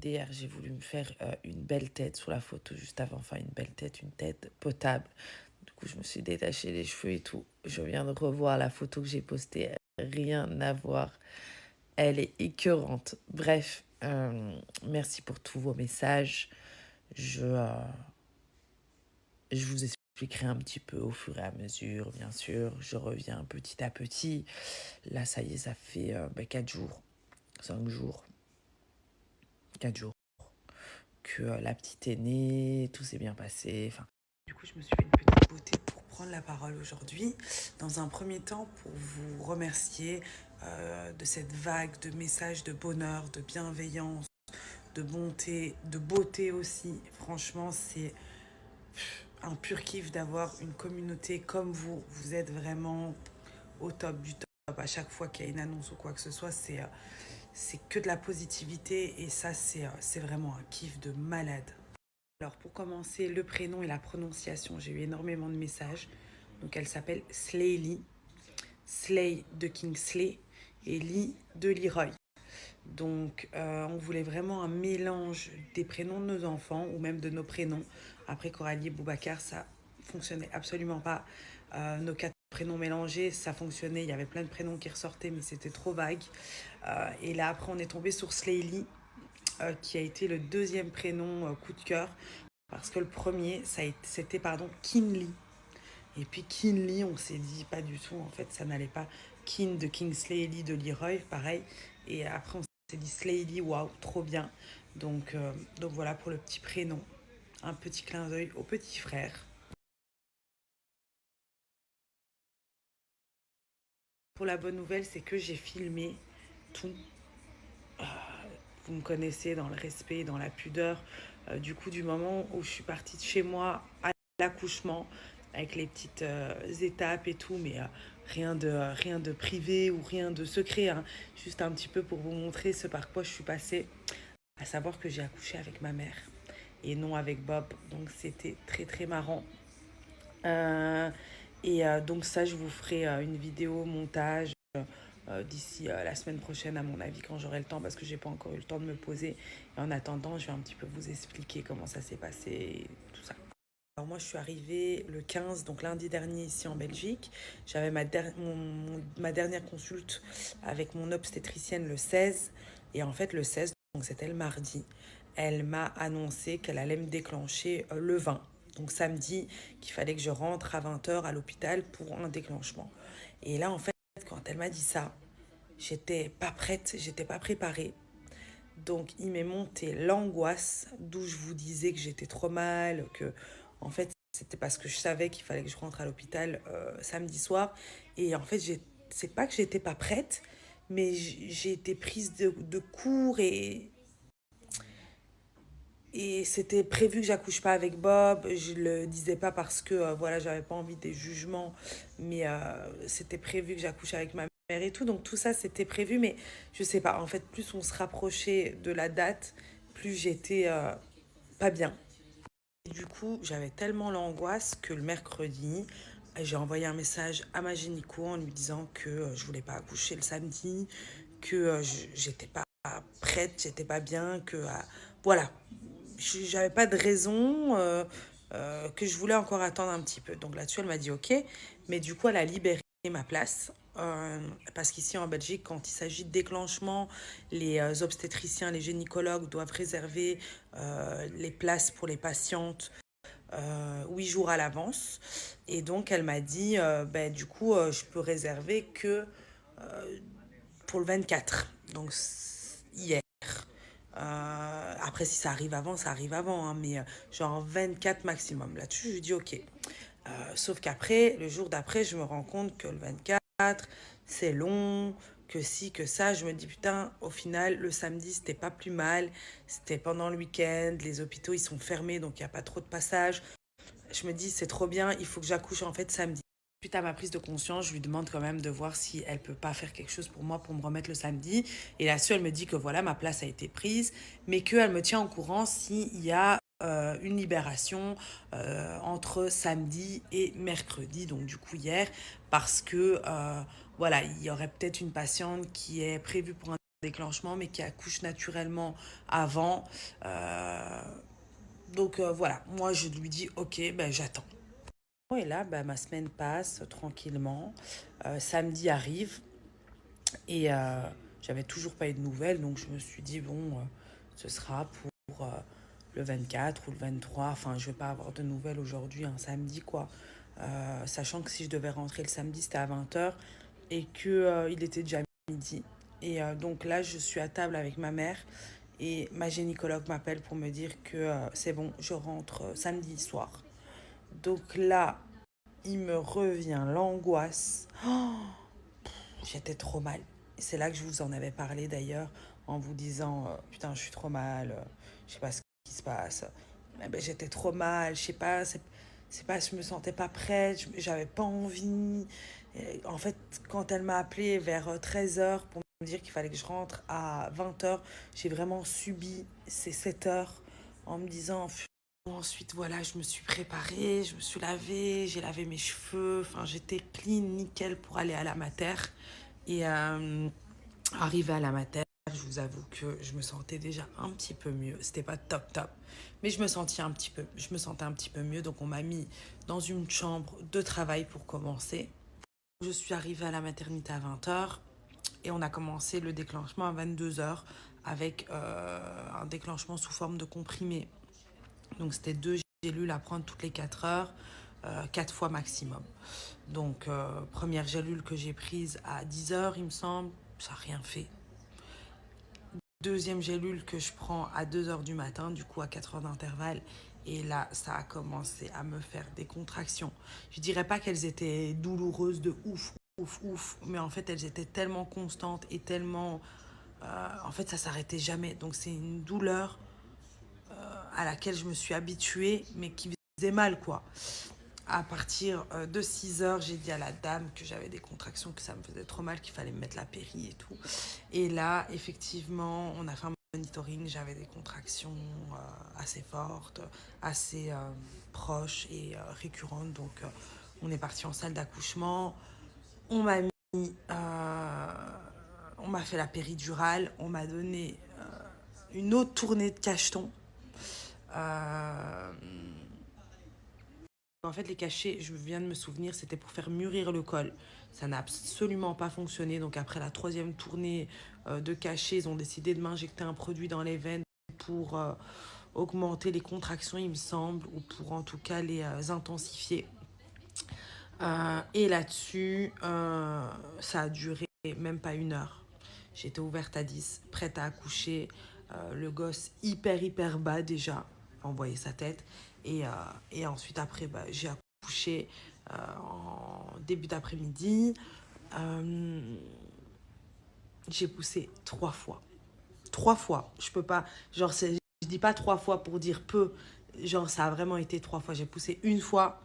Hier, j'ai voulu me faire une belle tête sur la photo juste avant. Enfin, une belle tête, une tête potable. Du coup, je me suis détaché les cheveux et tout. Je viens de revoir la photo que j'ai postée. Rien à voir. Elle est écœurante. Bref, merci pour tous vos messages. Je, euh, je vous expliquerai un petit peu au fur et à mesure, bien sûr. Je reviens petit à petit. Là, ça y est, ça fait 4 jours, 5 jours, 4 jours que la petite est née, tout s'est bien passé. Enfin, du coup, je me suis fait une petite beauté pour prendre la parole aujourd'hui. Dans un premier temps, pour vous remercier de cette vague de messages de bonheur, de bienveillance, de bonté, de beauté aussi. Franchement, c'est un pur kiff d'avoir une communauté comme vous. Vous êtes vraiment au top du top. À chaque fois qu'il y a une annonce ou quoi que ce soit, c'est que de la positivité et ça, c'est vraiment un kiff de malade. Alors, pour commencer, le prénom et la prononciation, j'ai eu énormément de messages. Donc, elle s'appelle Slayly. Slay de Kingsley et Lee de Leroy. Donc, on voulait vraiment un mélange des prénoms de nos enfants ou même de nos prénoms. Après, Coralie et Boubacar, ça fonctionnait absolument pas. Nos 4 prénoms mélangés, ça fonctionnait. Il y avait plein de prénoms qui ressortaient, mais c'était trop vague. Et là, après, on est tombé sur Slayly, qui a été le deuxième prénom coup de cœur. Parce que le premier, c'était Kinley. Et puis Kinley, on s'est dit pas du tout, en fait, ça n'allait pas. Kin de Kingsley, Lee de Leroy, pareil. Et après, on s'est dit Slayly, waouh, trop bien. Donc voilà pour le petit prénom. Un petit clin d'œil au petit frère. Pour la bonne nouvelle, c'est que j'ai filmé tout. Vous me connaissez dans le respect, dans la pudeur. Du coup, du moment où je suis partie de chez moi à l'accouchement, avec les petites étapes et tout, mais rien de privé ou rien de secret, hein. Juste un petit peu pour vous montrer ce par quoi je suis passée, à savoir que j'ai accouché avec ma mère et non avec Bob. Donc c'était très très marrant. Euh, donc ça, je vous ferai une vidéo montage d'ici la semaine prochaine, à mon avis, quand j'aurai le temps, parce que j'ai pas encore eu le temps de me poser. Et en attendant, je vais un petit peu vous expliquer comment ça s'est passé, et tout ça. Alors moi, je suis arrivée le 15, donc lundi dernier, ici en Belgique. J'avais ma dernière consulte avec mon obstétricienne le 16. Et en fait, le 16, donc c'était le mardi, elle m'a annoncé qu'elle allait me déclencher le 20. Donc samedi, qu'il fallait que je rentre à 20 h à l'hôpital pour un déclenchement. Et là, en fait, quand elle m'a dit ça, j'étais pas prête, j'étais pas préparée. Donc il m'est monté l'angoisse, d'où je vous disais que j'étais trop mal, que en fait c'était parce que je savais qu'il fallait que je rentre à l'hôpital samedi soir. Et en fait c'est pas que j'étais pas prête, mais j'ai été prise de court et c'était prévu que j'accouche pas avec Bob. Je le disais pas parce que voilà, j'avais pas envie des jugements, mais c'était prévu que j'accouche avec ma mère et tout. Donc tout ça c'était prévu, mais je sais pas. En fait, plus on se rapprochait de la date, plus j'étais pas bien. Et du coup, j'avais tellement l'angoisse que le mercredi, j'ai envoyé un message à ma gynéco en lui disant que je voulais pas accoucher le samedi, que j'étais pas prête, j'étais pas bien, que voilà, j'avais pas de raison, que je voulais encore attendre un petit peu. Donc là-dessus, elle m'a dit ok, mais du coup, elle a libéré ma place. Parce qu'ici en Belgique, quand il s'agit de déclenchement, les obstétriciens, les gynécologues doivent réserver les places pour les patientes 8 jours à l'avance. Et donc, elle m'a dit, ben, du coup, je peux réserver que pour le 24. Donc, hier. Après, si ça arrive avant, ça arrive avant, hein, mais genre 24 maximum. Là-dessus, je lui dis ok. Sauf qu'après, le jour d'après, je me rends compte que le 24, c'est long, que si, que ça. Je me dis putain, au final, le samedi, c'était pas plus mal. C'était pendant le week-end, les hôpitaux, ils sont fermés, donc il n'y a pas trop de passages. Je me dis, c'est trop bien, il faut que j'accouche en fait samedi. Suite à ma prise de conscience, je lui demande quand même de voir si elle peut pas faire quelque chose pour moi pour me remettre le samedi. Et là-dessus, elle me dit que voilà, ma place a été prise, mais qu'elle me tient au courant s'il y a une libération entre samedi et mercredi, donc du coup hier, parce que voilà, il y aurait peut-être une patiente qui est prévue pour un déclenchement, mais qui accouche naturellement avant. Euh, donc voilà, moi je lui dis ok, ben j'attends. Et là, bah, ma semaine passe tranquillement. Samedi arrive et j'avais toujours pas eu de nouvelles, donc je me suis dit bon, ce sera pour le 24 ou le 23. Enfin, je vais pas avoir de nouvelles aujourd'hui, un samedi quoi. Sachant que si je devais rentrer le samedi, c'était à 20 h et que il était déjà midi. Et donc là, je suis à table avec ma mère et ma gynécologue m'appelle pour me dire que c'est bon, je rentre samedi soir. Donc là, il me revient l'angoisse. Oh, j'étais trop mal. C'est là que je vous en avais parlé d'ailleurs, en vous disant putain, je suis trop mal, je sais pas ce qui se passe. Eh ben, j'étais trop mal, je sais pas, c'est pas, je me sentais pas prête, j'avais pas envie. Et en fait, quand elle m'a appelé vers 13 h pour me dire qu'il fallait que je rentre à 20 h, j'ai vraiment subi ces 7 heures en me disant. Ensuite, voilà, je me suis préparée, je me suis lavée, j'ai lavé mes cheveux, enfin, j'étais clean, nickel pour aller à la mater. Et arrivée à la mater, je vous avoue que je me sentais déjà un petit peu mieux. C'était pas top top, mais je me sentais un petit peu mieux. Donc on m'a mis dans une chambre de travail pour commencer. Je suis arrivée à la maternité à 20 h et on a commencé le déclenchement à 22 h avec un déclenchement sous forme de comprimé. Donc c'était 2 gélules à prendre toutes les 4 heures, 4 fois maximum. Donc première gélule que j'ai prise à 10 h, il me semble, ça n'a rien fait. Deuxième gélule que je prends à 2 h du matin, du coup à 4 heures d'intervalle. Et là, ça a commencé à me faire des contractions. Je dirais pas qu'elles étaient douloureuses de ouf, ouf, ouf, mais en fait, elles étaient tellement constantes et tellement... en fait, ça s'arrêtait jamais. Donc c'est une douleur à laquelle je me suis habituée, mais qui faisait mal, quoi. À partir de 6 heures, j'ai dit à la dame que j'avais des contractions, que ça me faisait trop mal, qu'il fallait me mettre la péri et tout. Et là, effectivement, on a fait un monitoring, j'avais des contractions assez fortes, assez proches et récurrentes. Donc, on est parti en salle d'accouchement. On m'a mis, on m'a fait la péridurale, on m'a donné une autre tournée de cacheton. Euh, En fait, les cachets, je viens de me souvenir, c'était pour faire mûrir le col. Ça n'a absolument pas fonctionné. Donc après la troisième tournée de cachets, ils ont décidé de m'injecter un produit dans les veines pour augmenter les contractions, il me semble, ou pour en tout cas les intensifier. Et là-dessus, ça a duré même pas 1 heure. J'étais ouverte à 10, prête à accoucher. Le gosse hyper bas déjà, on voyait sa tête. Et ensuite après, bah, j'ai accouché en début d'après-midi. Euh, j'ai poussé 3 fois. 3 fois. Je peux pas. Genre, je dis pas 3 fois pour dire peu. Genre, ça a vraiment été 3 fois. J'ai poussé une fois,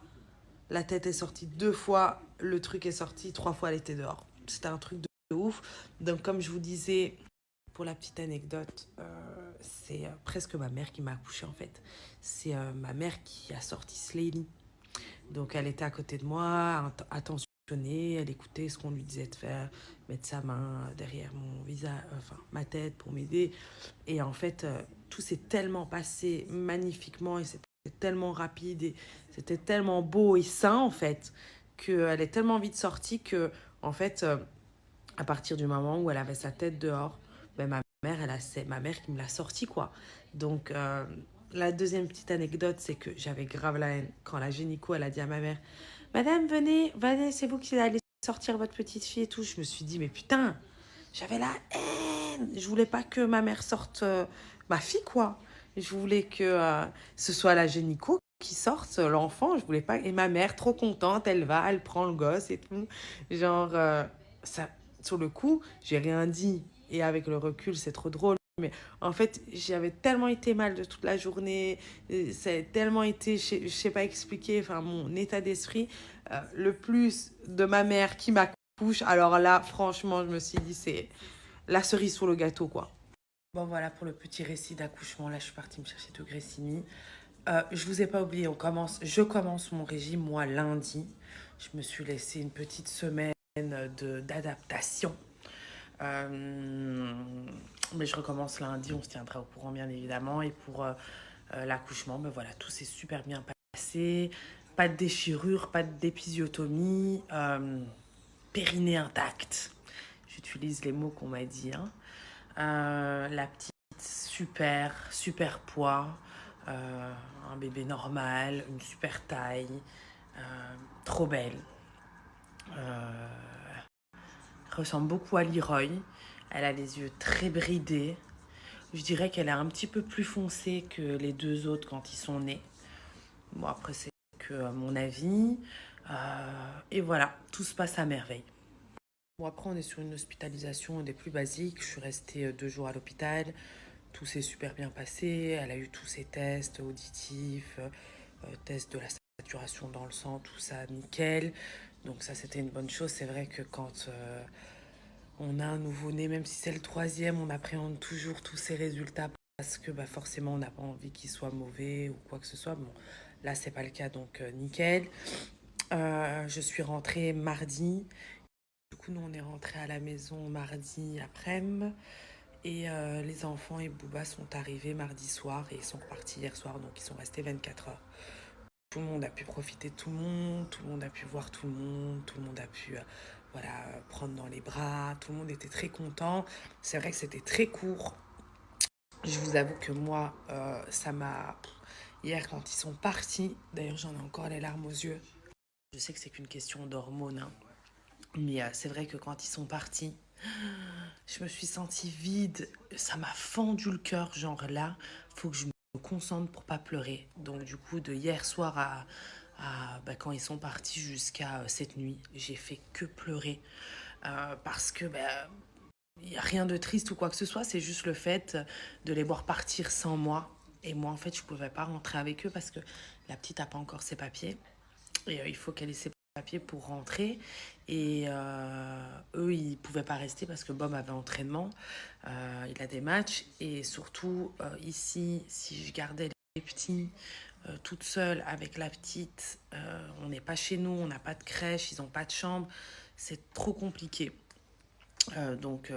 la tête est sortie 2 fois, le truc est sorti 3 fois, elle était dehors. C'était un truc de ouf. Donc, comme je vous disais, pour la petite anecdote, c'est presque ma mère qui m'a accouchée en fait. C'est ma mère qui a sorti Slayly. Donc elle était à côté de moi, attentionnée, elle écoutait ce qu'on lui disait de faire, mettre sa main derrière mon visage, enfin ma tête pour m'aider. Et en fait, tout s'est tellement passé magnifiquement et c'était tellement rapide et c'était tellement beau et sain en fait qu'elle est tellement vite sortie que en fait, à partir du moment où elle avait sa tête dehors, ben, c'est ma mère qui me l'a sortie quoi. Donc la deuxième petite anecdote, c'est que j'avais grave la haine quand la gynéco, elle a dit à ma mère, Madame, venez, c'est vous qui allez sortir votre petite fille et tout. Je me suis dit, mais putain, j'avais la haine. Je voulais pas que ma mère sorte ma fille, quoi. Je voulais que ce soit la gynéco qui sorte l'enfant. Je voulais pas. Et ma mère, trop contente, elle prend le gosse et tout. Genre, ça, sur le coup, j'ai rien dit. Et avec le recul, c'est trop drôle. Mais en fait, j'avais tellement été mal de toute la journée, ça a tellement été, je sais pas expliquer, enfin mon état d'esprit, le plus de ma mère qui m'accouche. Alors là, franchement, je me suis dit, c'est la cerise sur le gâteau, quoi. Bon, voilà pour le petit récit d'accouchement. Là, je suis partie me chercher de Gressini. Je vous ai pas oublié, je commence mon régime, moi, lundi. Je me suis laissé une petite semaine d'adaptation. Euh, mais je recommence lundi, on se tiendra au courant bien évidemment. Et pour l'accouchement, ben voilà, tout s'est super bien passé. Pas de déchirure, pas d'épisiotomie, périnée intact. J'utilise les mots qu'on m'a dit, hein. La petite, super, super poids. Un bébé normal, une super taille, trop belle. Euh, ressemble beaucoup à Leroy. Elle a les yeux très bridés. Je dirais qu'elle est un petit peu plus foncée que les deux autres quand ils sont nés. Bon, après, c'est que mon avis. Et voilà, tout se passe à merveille. Bon, après, on est sur une hospitalisation des plus basiques. Je suis restée 2 jours à l'hôpital. Tout s'est super bien passé. Elle a eu tous ses tests auditifs, tests de la saturation dans le sang, tout ça nickel. Donc ça, c'était une bonne chose. C'est vrai que quand on a un nouveau-né, même si c'est le troisième, on appréhende toujours tous ces résultats parce que bah, forcément, on n'a pas envie qu'il soit mauvais ou quoi que ce soit. Bon, là, c'est pas le cas, donc nickel. Je suis rentrée mardi. Du coup, nous, on est rentrés à la maison mardi après-midi. Et les enfants et Booba sont arrivés mardi soir et ils sont repartis hier soir, donc ils sont restés 24 heures. Tout le monde a pu profiter de tout le monde a pu voir tout le monde a pu voilà, prendre dans les bras, tout le monde était très content. C'est vrai que c'était très court. Je vous avoue que moi, ça m'a... Hier, quand ils sont partis, d'ailleurs j'en ai encore les larmes aux yeux. Je sais que c'est qu'une question d'hormones, hein, mais c'est vrai que quand ils sont partis, je me suis sentie vide. Ça m'a fendu le cœur, genre là, faut que je me concentre pour pas pleurer. Donc du coup, de hier soir bah, quand ils sont partis jusqu'à cette nuit, j'ai fait que pleurer. Parce que bah, il n'y a rien de triste ou quoi que ce soit, c'est juste le fait de les voir partir sans moi. Et moi, en fait, je ne pouvais pas rentrer avec eux parce que la petite n'a pas encore ses papiers. Et il faut qu'elle ait ses papiers pour rentrer. Et eux, ils ne pouvaient pas rester parce que Bob avait entraînement. Il a des matchs. Et surtout, ici, si je gardais les petits toute seule avec la petite, on n'est pas chez nous, on n'a pas de crèche, ils n'ont pas de chambre. C'est trop compliqué. Donc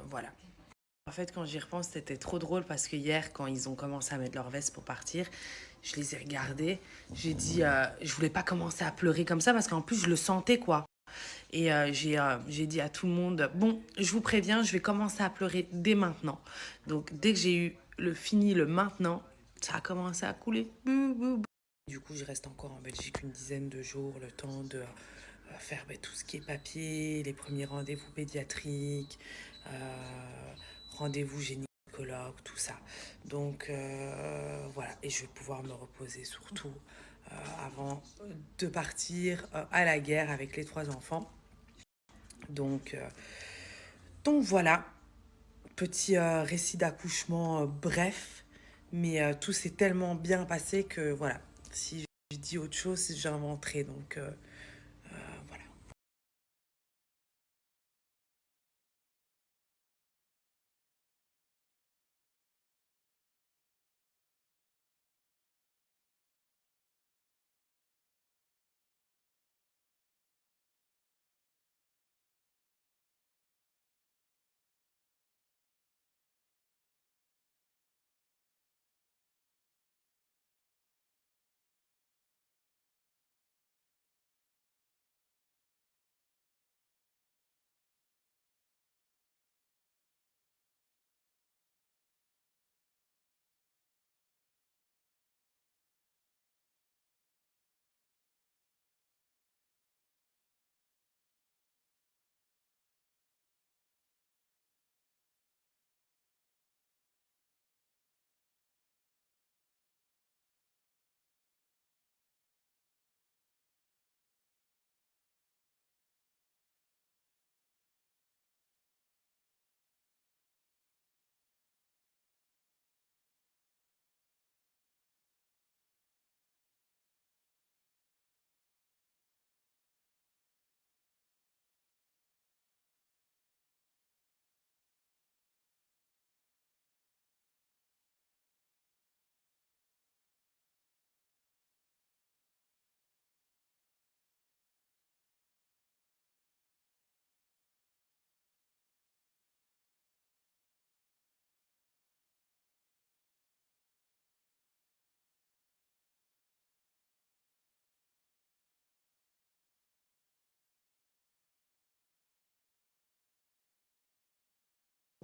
voilà. En fait, quand j'y repense, c'était trop drôle parce que hier, quand ils ont commencé à mettre leur veste pour partir, je les ai regardés. J'ai dit, je voulais pas commencer à pleurer comme ça parce qu'en plus, je le sentais, quoi. Et j'ai dit à tout le monde, bon, je vous préviens, je vais commencer à pleurer dès maintenant. Donc, dès que j'ai eu le fini, le maintenant, ça a commencé à couler. Du coup, je reste encore en Belgique une dizaine de jours, le temps de faire tout ce qui est papier, les premiers rendez-vous pédiatriques, rendez-vous gynécologue, tout ça. Donc voilà, et je vais pouvoir me reposer surtout avant de partir à la guerre avec les 3 enfants. Donc, euh, donc voilà, petit récit d'accouchement bref, mais tout s'est tellement bien passé que voilà, si je dis autre chose, j'inventerai. Donc voilà.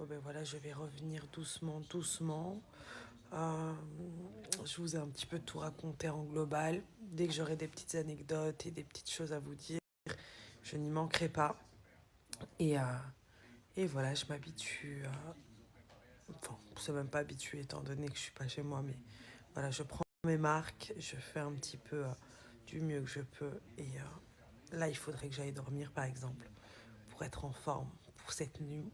ben voilà, je vais revenir doucement, doucement. Euh, je vous ai un petit peu tout raconté en global. Dès que j'aurai des petites anecdotes et des petites choses à vous dire, je n'y manquerai pas. Et, euh, et voilà, je m'habitue. Enfin, c'est même pas habitué étant donné que je suis pas chez moi, mais voilà, je prends mes marques, je fais un petit peu du mieux que je peux. Et là, il faudrait que j'aille dormir, par exemple, pour être en forme pour cette nuit.